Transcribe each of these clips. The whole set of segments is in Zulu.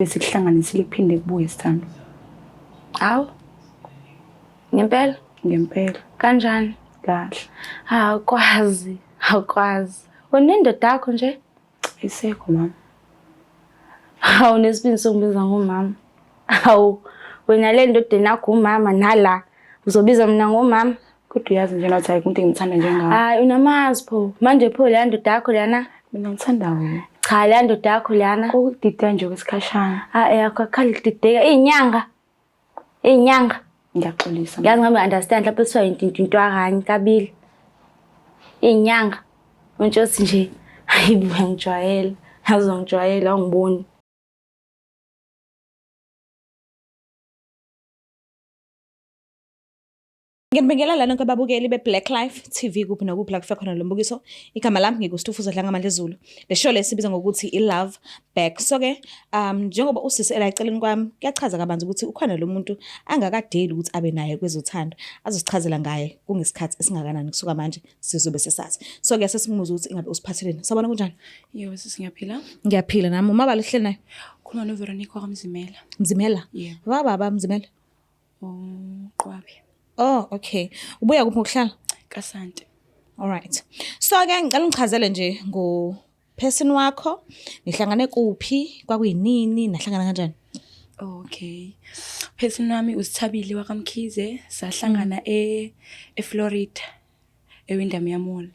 bese kuhlanganisile kuphinde kubuye Sithando. Hawu. Ngempela. Kanjani? Kahle. Awukwazi. Wena indoda yakho nje? Isekho mama. Hawu nesibindi sokubiza ngomama. Hawu wena le ndoda yakho umama nala uzobiza mina ngomama. Kodwa uyazi nje nathi ayikho umuntu engimthanda njengawe. Hayi unamazi pho. Manje pho le ndoda yakho lana? Mina ngithanda wena. Cha le ndoda yakho lana. Kokudida nje kwesikhashana. Akakhali kudideka inyanga. Ngiyaxolisa. Yazi ngabe understand lapho kuthiwa into akanye kabili. Inyanga. Untshothi nje hayibuya ngijwayela. Azongijwayela ungiboni. Ngiyabingelela lana kwababukeli beBlack Life TV kuphi nokuphi la kufa khona lo mbukiso. Igama lami ngikuStufuza Dlangamandla Zulu. Le show lesibiza ngokuthi iLove Back. So ke njengoba usisi elayiceleni kwami kuyachaza kabanzi ukuthi ukhona lo muntu angakadeli ukuthi abe naye kwezothando. Azosichazela ngaye kungesikhathi esingakanani kusuka manje sizobe sesazi. So ke sesimuza ukuthi ingabe usiphatheleni. Sabona kunjani? Yebo sisi ngiyaphila. Ngiyaphila nami umabala uhleli naye. Khona noVeronica kwaMzimela. Mzimela? Yeah. Baba Mzimela. Qwabi. Oh, okay. Ubuya kuphi ukuhlala? Kasante. All right. So ke ngicela ungichazele nje ngo person wakho, nihlangane kuphi, kwakuyinini, nahlangana kanjani? Okay. Person wami uSithabile waKamkhize, sahlangana eFlorida, eWindham Mall.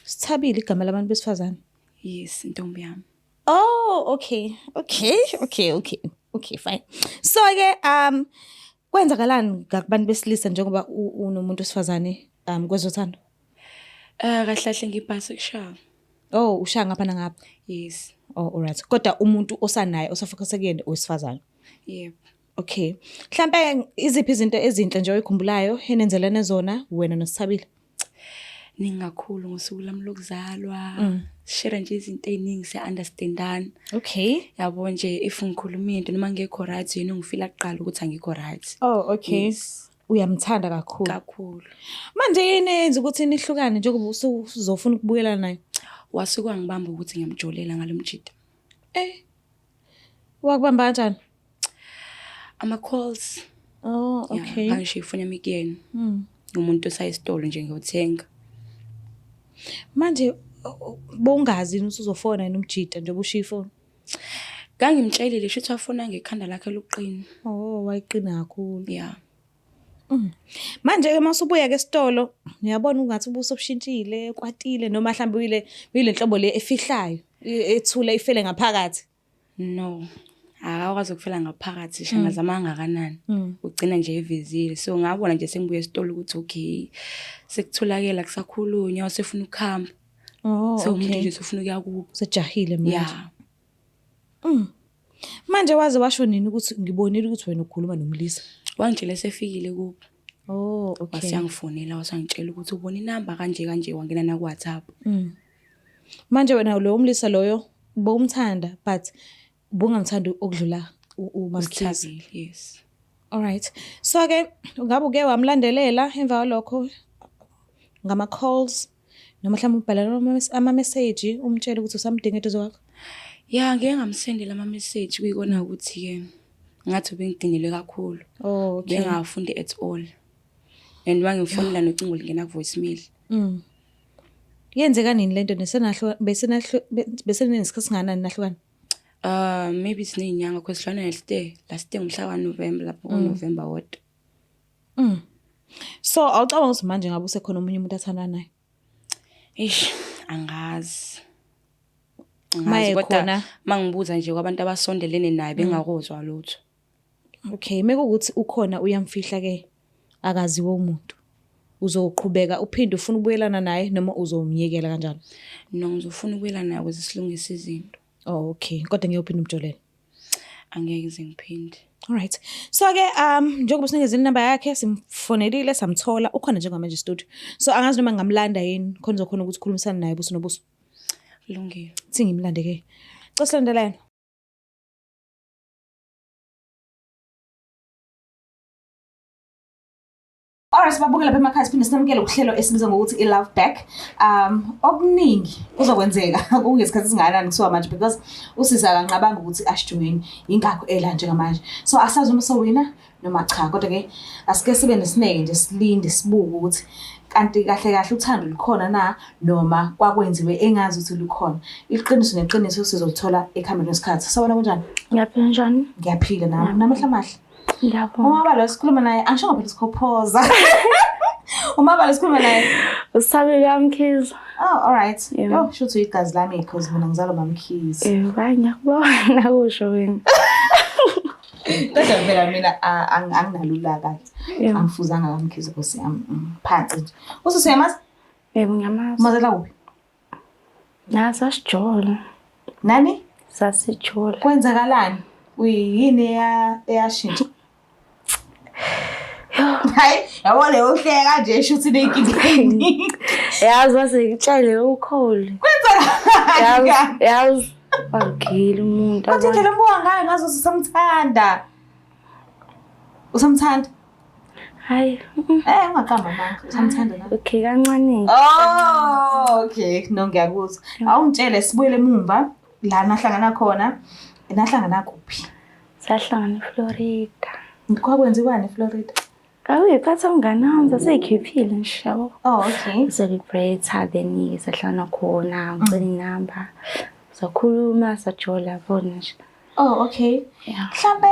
Sithabile igama labantu besifazane. Yes, intombi yami. Oh, okay. Okay, fine. So ke kwenzakalani ngakubantu besilisa njengoba unomuntu wesifazane kwezothando? Kahle ngibasexual. Oh, ushaya ngapha nangapha. Yes. Oh, all right. Kodwa umuntu osanaye osafocus kuyena owesifazane. Yep. Okay. Mhlambe iziphi izinto ezinhle nje oyikhumbulayo enenzelene zona wena noSithabile? Ningakhulu ngosuku lami lokuzalwa. Share nje izinto eziningi se-understandana. Okay. Yabo nje if ngikhuluma into noma ngekho right yena ungifila kuqala ukuthi angikho right. Oh, okay. Yes. Uyamthanda kakhulu. Kakhulu. Manje yini enza ukuthi nihlukane njengoba uzofuna ukubukelana naye? Wasuka ngibamba ukuthi ngiyamjolela ngalomjida. Wakubamba kanjani? Ama calls. Oh, okay. Yeah, ngisho ifuna mikuyena. Umuntu osayisitolo nje ngiyothenga. Manje bongazi usuzofona nomjida njengoba ushiya ifoni. Ngangimtshelile ukuthi wafuna ngekhanda lakhe lokuqina. Oh, wayiqina kakhulu. Yeah. Manje ke masubuya ke esitolo, ngiyabona ungathi ubuso obushintshile, kwatile noma mhlambe uyile nhlobo le efihlayo, ethule ifele ngaphakathi. No. Akakwazi ukufela ngaphakathi shangazama kangakanani. Ugcina nje evezile. So ngabona nje sengibuye esitolo ukuthi okay. Sekutholakela kusakhulunywa wasefuna ukuhamba. Oh, okay. So umuntu nje sefuna ukuya kubo. Sejahile manje. Yeah. Manje waze washo nini ukuthi ngibonile ukuthi wena ukhuluma noMlisa? Wangitshela sefikile kubo. Oh, okay. Wasiyangifonela wasangitshela ukuthi ubona inamba kanje wangena na kuWhatsApp. Manje wena lo uMlisa loyo ubomthanda but ubungamthanda okudlula uMamkhize. Yes. All right. So ke ngabe uke wamlandelela emva kwalokho ngama calls noma mhlawumbe ubhalana ama message umtshela ukuthi usamdinga eduze wakho? Yeah, ngeke ngamsendela ama message kuyikona ukuthi ke ngathi ubengidinile kakhulu. Oh, okay. Bengafundi at all. And wangifonela nocingo lingena ku voicemail. Yenzeka nini lento besenesikhathi singanani nahlukana? Maybe sinenyanga kwesihlwana last day ngomhla kaNovember lapho ngoNovember wodwa. So awucabanga ukuthi manje ngabe usekhona umunye umuntu athandana naye? Angazi. Maye khona mangibuza nje kwabantu abasondelene naye bengakozwa lutho. Okay, mekuthi ukhona uyamfihla ke akaziwe umuntu. Uzoqhubeka uphinde ufuna ukubuyelana naye noma uzomyekela kanjani? No, ngizofuna ukubuyelana naye ukuze silungise izinto. Oh, okay. Kodwa ngeke uphinde umjolele. Angeke ngiphinde. All right. So ke njengoba sinikeze inamba yakhe simfonelile samthola ukhona njengamanje studio. So angazi noma ngamlanda yini khona uzokhona ukuthi ukhulumisane naye buso nobuso. Kulungile. Singimlande ke. Xosilandelana. alright sibabukela lapha emakhaya siphinde sinamukele uhlelo esibiza ngokuthi i-Love Back. Okuningi kuzokwenzeka kungesikhathi singakanani kusuka manje because usisi akanqabanga ukuthi asijoyine ingakho ela njengamanje. So asazi uma sowina noma cha kodwa ke asike sibe nesineke nje silinde sibuke ukuthi kanti kahle kahle uthando likhona na noma kwakwenziwe engazi ukuthi likhona. Iqiniso neqiniso sizolithola ekhambeni kwesikhathi. Sawona kanjani? Ngiyaphila njani? Ngiyaphila nami. Namahla mahle. Ngiyabonga. Umabalo sikhuluma naye angisho phela sikhophoza. Umabalo sikhuluma naye Usabile Mkhize. Oh alright. Yeah. Yo shuthu igazi lami because mina ngizalwa mamkhize. Hayi ngiyakubona kusho wena. Kodwa phela mina anginalula Yeah. angifuzanga kamkhize because phansi nje. Usuyamazi? Yebo ngiyamazi. Mazela kuphi? Nasasijola. Nani? Sasijola. Kwenzakalani? Uyini eyashintsha? Hayi, yabona uhleka nje shuthi nekingeni. Yazi wasengitshele ukholi. Kwenzakalani? Yazi bangile umuntu. Kodwa indlela embuka ngayo ngazo sisamthanda. Usamthanda? Hayi. Ungaqamba manje. Usamthanda na? Okay kancane. Oh, okay. No ngiyakuzwa. Awungitshele sibuyele emumva la nahlangana khona. Nahlangana kuphi? Sahlangana eFlorida. Kwakwenziwani eFlorida? Kawuyiphatha umngane wami saseyikhiphile nje yabo. Oh, okay. Celebrate then sahlangana khona ngicela inamba. Sakhuluma sajola bona nje. Oh, okay. Yeah. Mhlambe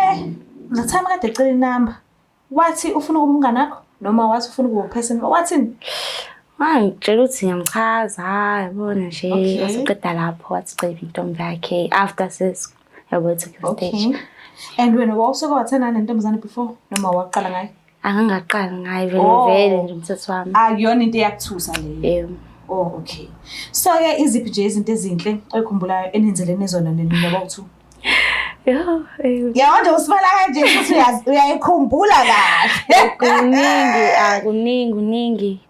ngathama kade ecela inamba. Wathi ufuna ukuba umngane wakho noma wathi ufuna ukuba person? Wathini? Ngitshela ukuthi ngiyamchaza yabona nje Okay. wasiqeda lapho wathi cela intombi yakhe after sis yabo to the Okay. stage. And wena wawusuke wathana nentombazane before noma waqala ngayo? Angangaqala ngayo Oh. vele nje umthetho wami. Akuyona into eyakuthusa leyo. Yebo. Oh, okay. So ke iziphi nje izinto ezinhle oyikhumbulayo enenzelene zona nobawuthu? Yo, Yabona usibala kanje futhi uyayikhumbula kahle. kuningi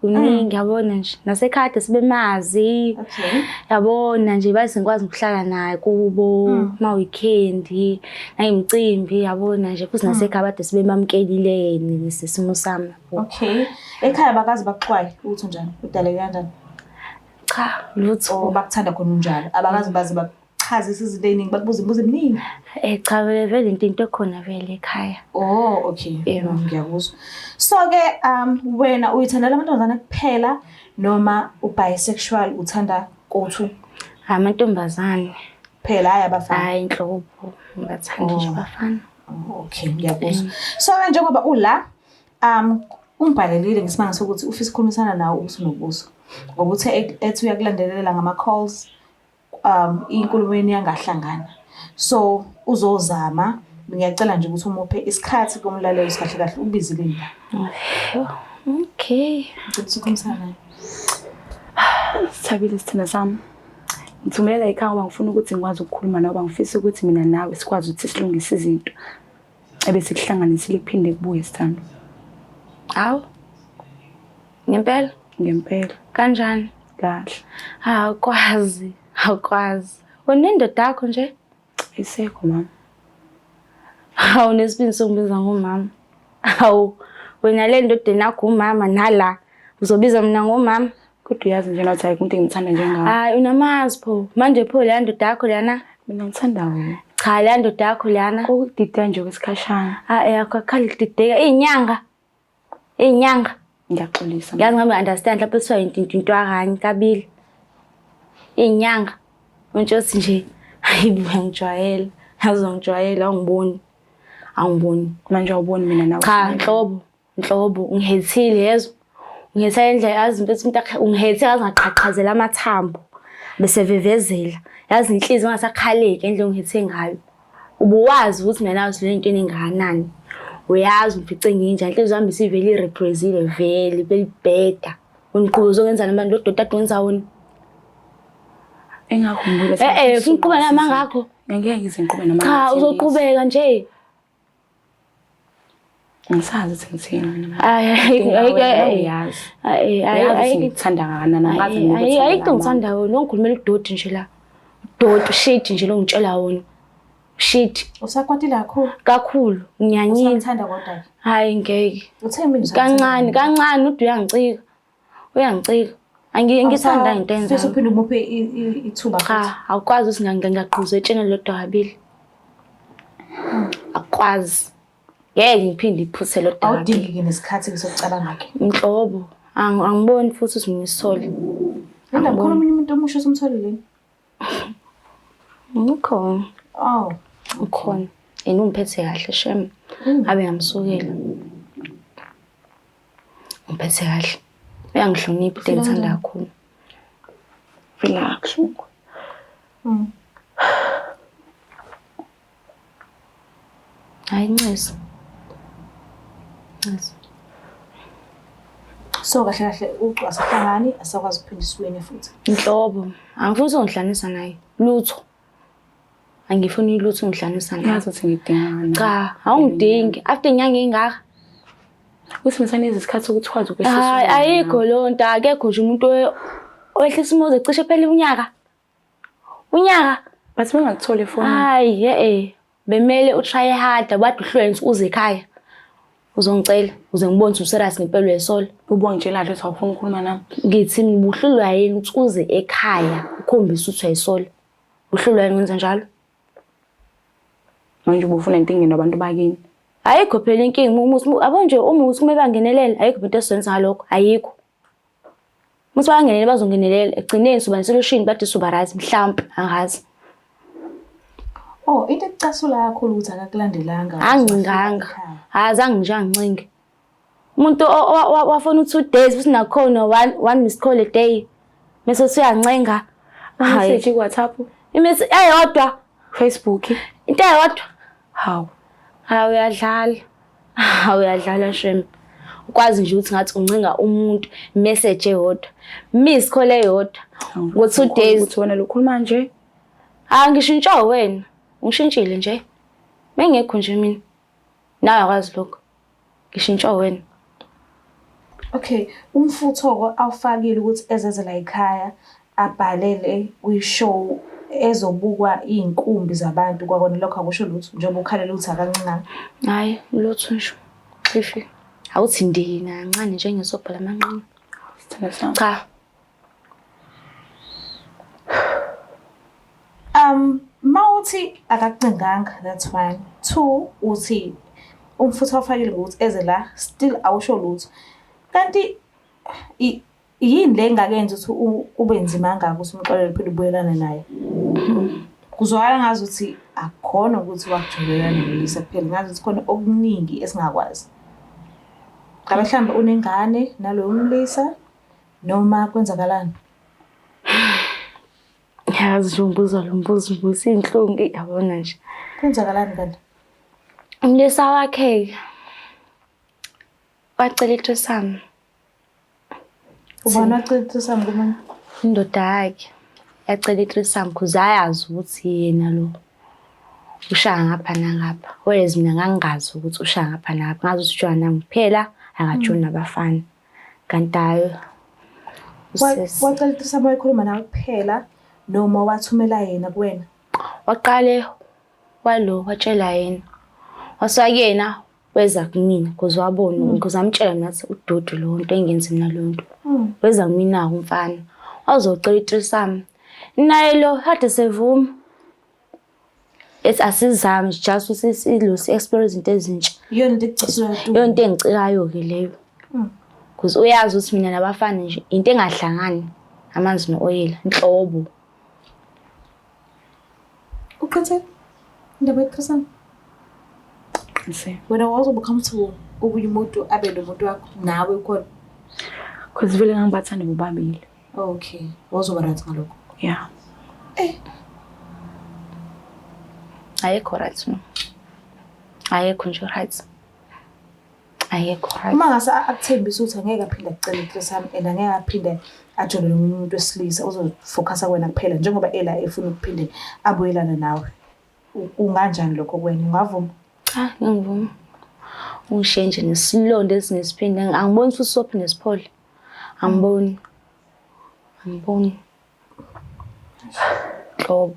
yabona nje nasekhade sibe mazi Okay. yabona nje base ngikwazi ukuhlala naye kubo ma weekend nayimicimbi yabona nje futhi nasekhaya bade sibe mamkelileni nesimo sami. Okay. Ekhaya bakazi baxwaye ukuthi njani udaleke kanjani? Cha lutho Bakuthanda khona unjalo. Abakazi bazi bachazisa izinto eziningi bakubuza imibuzo eminingi. cha vele into ekhona vele ekhaya. Oh, okay. Yebo. Ngiyakuzwa. So ke wena uyithandela amantombazane kuphela noma ubisexual uthanda kothu Amantombazane phela hayi abafana? hayi inhlobo ngibathanda nje abafana. Okay, ngiyakuzwa. So njengoba ula umbhalelile ngesimanga sokuthi ufisa ukukhulumisana nawe ubuso nobuso. Ngokuthi ethi uyakulandelela ngama calls inkulumweni yangahlangana. So uzozama ngiyacela nje ukuthi umuphe isikhathi komlaleli kahle kahle ubizile la. Okay. Ngicela ukukhulumisana naye. Sithabile isithina sami. Ngithumelela ekhaya ngoba ngifuna ukuthi ngikwazi ukukhuluma nawe ngifisa ukuthi mina nawe sikwazi ukuthi silungise izinto. Ebese kuhlanganisile kuphinde kubuye sithando. Awu. Ngempela? Ngempela. Kanjani? Kahle. Awukwazi. Unendoda yakho nje? Isekho mama. Hawu nesibini sokubiza ngomama. Hawu wena le ndoda nakho umama nala uzobiza mina ngomama. Kodwa uyazi nje nathi ayikho umuntu engithanda njengawe. Hayi unamazi pho. Manje pho le ndoda yakho lana? Mina ngithanda wena. Cha le ndoda yakho lana. Ukudida nje kwesikhashana. Akakhali kudideka izinyanga. Ngiyaxolisa. Yazi ngami understand lapho siwa into akanye kabili. Izinyanga. Untshosi nje ayibuya ngijwayela. Azongijwayela angiboni. Manje awuboni mina nawe. Cha nhlobo ngihethile yezo. Ngiyetha indlela yazi impethu umuntu ungihethe yazi ngaqhaqhazela amathambo bese vevezela. Yazi inhliziyo ngasakhaleki endlela ungithe ngayo. Ubuwazi ukuthi mina nawe sile into eningakanani. Uyazi umfice nginja inhliziyo yami isivele irepresile vele belibheda. Uniquzo okwenza namanje lo doda adonsa wona. Engakhumbula. Ufuna ukuqhubeka namangakho? Ngeke ngizenqhubeka namangakho. Cha uzoqhubeka nje. Ngisazi ukuthi ngithini. Ngithanda kanana ngathi ayikho ngithanda wona ongikhulumela udoti nje la. Udoti shit nje lo ngitshela wona. Shit. Usakwatile kakhulu. Kakhulu. Ngiyanyini. Usamthanda kodwa. Hayi ngeke. Uthe mina Kancane ude uyangicika. Uyangicika. Ngithanda into enza. Fisa uphinde umuphe ithuba futhi. Cha, awukwazi ukuthi ngiyaqhuza etsheni lodwa kabili. Akwazi. Ngeke ngiphinde iphuthe lodwa kabili. Awudingi nesikhathi sokucabanga ke. Inhlobo. Angiboni futhi ukuthi ngisole. Yena khona omunye umuntu omusha osomtholile. Ukhona. Oh, ukhona. Umphethe kahle shem. Abe ngamsukela. Umphethe kahle. Uyangihlonipha into engithanda kakhulu. Relax. Hayi Nceso. So kahle uqasahlangani asakwazi ukuphindisa isweni futhi. Inhlobo. Angifuni ungihlanisa naye. Lutho. Angifuni ilutho ungihlanisa naye. Ngathi uthi ngidingana. Cha, awungidingi. After inyanga engaka. Uthi ngisaneze isikhathi sokuthi ukwazi ukwehlisa. Hayi ayikho lonto akekho nje umuntu owehlisa umuze cishe phela unyaka. Unyaka Bathi bengakuthola efoni. Hayi bemele utry hard bathi uhlwenze uze ekhaya. Uzongicela uze ngibone ukuthi userious ngempela uyesol. Ubuwa ngitshela ukuthi awufuni ukukhuluma nami. Ngithi ubuhlulwa yini ukuthi uze ekhaya ukhombisa ukuthi uyesol. Uhlulwa yini ngenza njalo? Manje ubufuna inkinga nabantu bakini. Ayikho phela inkinga abo nje umuthi kumele bangenelela ayikho into esenza ngalokho ayikho. Muthi bangenele bazongenelela egcineni soba nesolution bathi soba right mhlawumbe angazi. Oh, into ecasula kakhulu ukuthi akakulandelanga. Angcinganga. Azange nje angicinge. Umuntu wafona 2 days futhi nakhona one missed call a day. Mase uyancenga. Message WhatsApp. Imessage eyodwa Facebook. Into eyodwa. Hawu. Hawu uyadlala shem. Ukwazi nje ukuthi ngathi uncinga umuntu message eyodwa. Miss call eyodwa. Ngo 2 days Uthi wena lokhuluma nje. Ngishintsha wena. Ngishintshile nje. Mengekho nje mina. Nawe akwazi lokho. Ngishintsha wena. Okay, umfutho awufakile ukuthi ezeze la ekhaya abhalele kwishow ezobukwa inkumbi zabantu kwakona lokho akusho lutho njengoba ukhalela ukuthi akancane. Hayi, lutho nje. Ifi. Awuthi ndina kancane nje ngesobhala amanqini. Cha. Mawuthi akakucinganga that's fine. 2 uthi umfutho awufakile ukuthi eze la still awusho lutho. Kanti yini le engakenza ukuthi ube nzima kangaka ukuthi umxolele phela ubuyelana naye. Kuzwakala ngazi ukuthi akukhona ukuthi wakujulelana noLisa kuphela ngazi ukuthi khona okuningi esingakwazi. Ngabe mhlawumbe unengane naloyo umLisa noma kwenzakalani? Yazi nje umbuzo lo mbuzo inhlungu yabona nje. Kwenzakalani kanti? Umlisa wakhe wacela ithesami. Ubona wacela ithesami kumina? Indoda yakhe yacela ithesami kuze ayazi ukuthi yena lo ushaya ngapha nangapha. Whereas mina ngangazi ukuthi ushaya ngapha nangapha. Ngazi ukuthi ujona nami kuphela akajoni nabafana. Kanti wacela ithesami wayikhuluma nawe kuphela noma wathumela yena kuwena? Waqale watshela yena. Wasakuyena weza kumina kuze wabona ngizamtshela nathi uDodo lo nto engenzi mina lo nto. Weza kumina umfana. Wazocela ithesami. Naye lo hade sevuma. Asizami just usisilosi explore izinto ezintsha. Yona into ecasula tu. Yona into engicikayo ke leyo. Kuze uyazi ukuthi mina nabafana nje into engahlangani amanzi nooyela inhlobo. Uqhathe indaba ethesami. Wena wazobe comfortable ukuthi umuntu abe nomuntu wakho nawe khona. Cause vele ngibathanda bobabili. Okay, wazoba right ngalokho. Yeah. Ayekho right no. Ayekho nje right. Ayekho right. Uma ngase akuthembisa ukuthi angeke aphinde acele ithesami and angeke aphinde ajole nomunye umuntu wesilisa uzofocus kuwena kuphela njengoba ela efuna ukuphinde abuyelana nawe. Unganjani lokho kwena? Ungavuma? Ngivuma. Ungishenje nesilonde esinesiphinda angiboni futhi sophinde siphole. Angiboni. Ngoba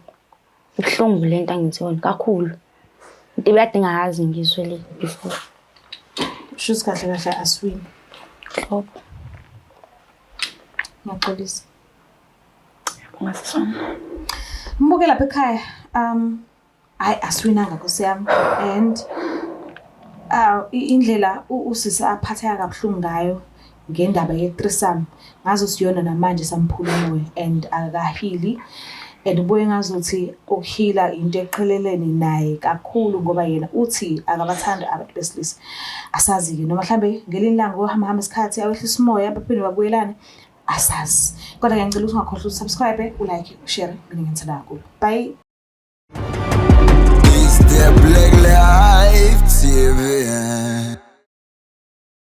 Ubuhlungu lento angizona kakhulu. Into ebekade ngayazi ngizwele before. Shuthi kahle kahle asiwini. Hlobo. Ngiyaxolisa. Ungasisona. Mbuke lapha ekhaya. Hayi asiwinanga Nkosi yami and indlela usisi aphatheka kabuhlungu ngayo ngendaba ye-threesome ngazo siyona namanje samphula umoya and akahili and ubuye ngazuthi ukuhila into eqhelelene naye kakhulu ngoba yena uthi akabathanda abantu besilisa. Asazi-ke noma mhlambe ngelinye ilanga ohamba isikhathi awehlisa umoya baphinde babuyelane asazi. Kodwa-ke ngicela ukuthi ungakhohlwa usubscribe, ulike, ushare, mina ngithanda kakhulu. Bye. It's the Black Life TV.